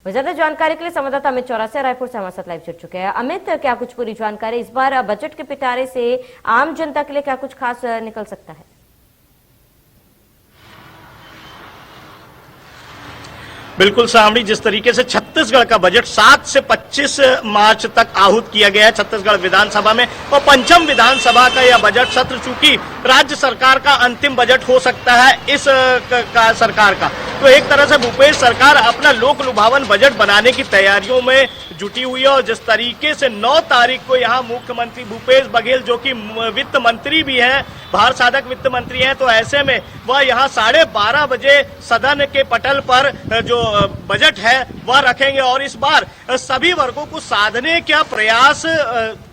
ज्यादा जानकारी के लिए संवाददाता अमित चौरासिया रायपुर से हमारे साथ लाइव जुड़ चुके हैं। अमित, क्या कुछ पूरी जानकारी इस बार बजट के पिटारे से आम जनता के लिए क्या कुछ खास निकल सकता है? बिल्कुल सामड़ी, जिस तरीके से छत्तीसगढ़ का बजट 7 से 25 मार्च तक आहूत किया गया है छत्तीसगढ़ विधानसभा में, और पंचम विधानसभा का यह बजट सत्र चूंकि राज्य सरकार का अंतिम बजट हो सकता है इस सरकार का, तो एक तरह से भूपेश सरकार अपना लोक लुभावन बजट बनाने की तैयारियों में जुटी हुई है। और जिस तरीके से 9 तारीख को यहाँ मुख्यमंत्री भूपेश बघेल, जो कि वित्त मंत्री भी हैं, भार साधक वित्त मंत्री हैं, तो ऐसे में वह यहाँ 12:30 बजे सदन के पटल पर जो बजट है वह रखेंगे। और इस बार सभी वर्गों को साधने का प्रयास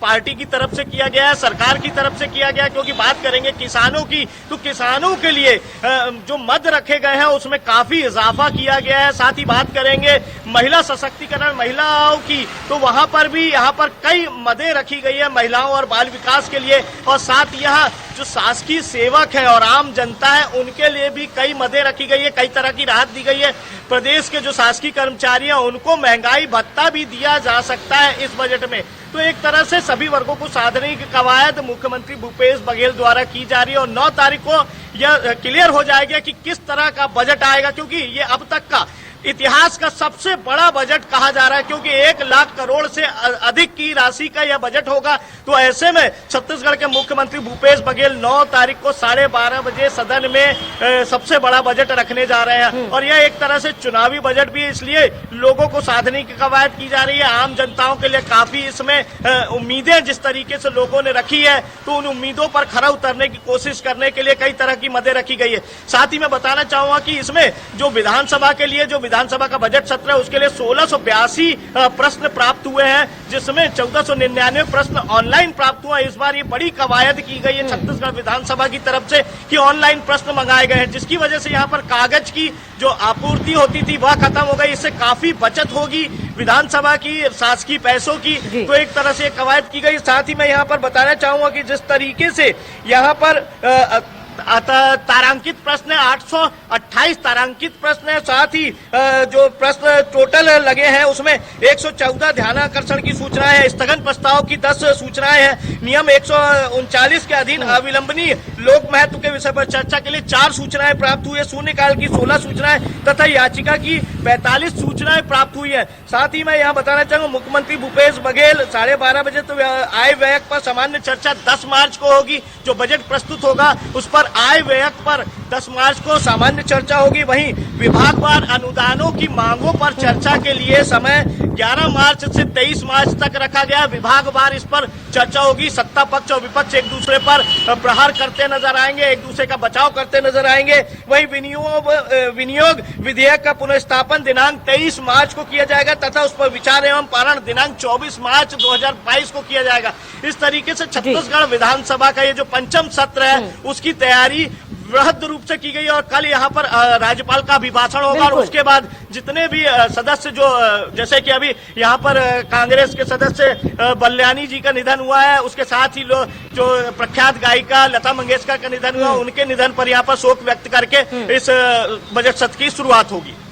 पार्टी की तरफ से किया गया है, सरकार की तरफ से किया गया है, क्योंकि बात करेंगे किसानों की, तो किसानों के लिए जो मद रखे गए हैं उसमें काफी इजाफा किया गया है। साथ ही बात करेंगे महिला सशक्तिकरण, महिलाओं की, तो वहां पर भी यहाँ पर कई मदें रखी गई है महिलाओं और बाल विकास के लिए। और साथ यहाँ जो शासकीय सेवक है और आम जनता है उनके लिए भी कई मदें रखी गई है, कई तरह की राहत दी गई है। प्रदेश के जो शासकीय कर्मचारी हैं उनको महंगाई भत्ता भी दिया जा सकता है इस बजट में। तो एक तरह से सभी वर्गों को साधने की कवायद मुख्यमंत्री भूपेश बघेल द्वारा की जा रही है। और 9 तारीख को यह क्लियर हो जाएगा कि किस तरह का बजट आएगा, क्योंकि ये अब तक का इतिहास का सबसे बड़ा बजट कहा जा रहा है, क्योंकि 1 लाख करोड़ से अधिक की राशि का यह बजट होगा। तो ऐसे में छत्तीसगढ़ के मुख्यमंत्री भूपेश बघेल 9 तारीख को 12:30 बजे सदन में सबसे बड़ा बजट रखने जा रहे हैं। और यह एक तरह से चुनावी बजट भी है, इसलिए लोगों को साधने की कवायद की जा रही है। आम जनताओं के लिए काफी इसमें उम्मीदें जिस तरीके से लोगों ने रखी है, तो उन उम्मीदों पर खरा उतरने की कोशिश करने के लिए कई तरह की मदें रखी गई है। साथ ही मैं बताना चाहूंगा कि इसमें जो विधानसभा के लिए जो विधानसभा का बजट सत्र है उसके लिए 1682 प्रश्न प्राप्त हुए हैं, जिसमें 1499 प्रश्न ऑनलाइन प्राप्त हुआ। इस बार ये बड़ी कवायद की गई है छत्तीसगढ़ विधानसभा की तरफ से कि ऑनलाइन प्रश्न मंगाए गए हैं, जिसकी वजह से यहाँ पर कागज की जो आपूर्ति होती थी वह खत्म हो गई। इससे काफी बचत होगी विधानसभा की शासकीय पैसों की, तो एक तरह से कवायद की गई। साथ ही मैं यहाँ पर बताना चाहूंगा कि जिस तरीके से यहाँ पर तारांकित प्रश्न है, 828 तारांकित प्रश्न है। साथ ही जो प्रश्न टोटल लगे हैं उसमें 114 ध्यानाकर्षण की सूचनाएं हैं, स्थगन प्रस्ताव की 10 सूचनाएं हैं, नियम 139 के अधीन अविलंबनीय लोक महत्व के विषय पर चर्चा के लिए 4 सूचनाएं प्राप्त हुई है, शून्यकाल की 16 सूचनाएं तथा याचिका की 45 सूचनाएं प्राप्त हुई है। साथ ही मैं यहाँ बताना चाहूंगा मुख्यमंत्री भूपेश बघेल 12:30 बजे तो आय व्यय पर सामान्य चर्चा 10 मार्च को होगी। जो बजट प्रस्तुत होगा उस पर आय व्यय पर 10 मार्च को सामान्य चर्चा होगी। वहीं विभागवार अनुदानों की मांगों पर चर्चा के लिए समय 11 मार्च से 23 मार्च तक रखा गया। विभागवार इस पर चर्चा होगी। सत्ता पक्ष और विपक्ष एक दूसरे पर प्रहार करते नजर आएंगे, एक दूसरे का बचाव करते नजर आएंगे। वहीं विनियोग विधेयक का पुनर्स्थापन दिनांक 23 मार्च को किया जाएगा तथा उस पर विचार एवं पारण दिनांक 24 मार्च 2022 को किया जाएगा। इस तरीके से छत्तीसगढ़ विधानसभा का ये जो पंचम सत्र है उसकी तैयारी वृहद रूप से की गई। और कल यहाँ पर राज्यपाल का अभिभाषण होगा और उसके बाद जितने भी सदस्य जो जैसे कि अभी यहाँ पर कांग्रेस के सदस्य बल्यानी जी का निधन हुआ है, उसके साथ ही जो प्रख्यात गायिका लता मंगेशकर का निधन हुआ, उनके निधन पर यहाँ पर शोक व्यक्त करके इस बजट सत्र की शुरुआत होगी।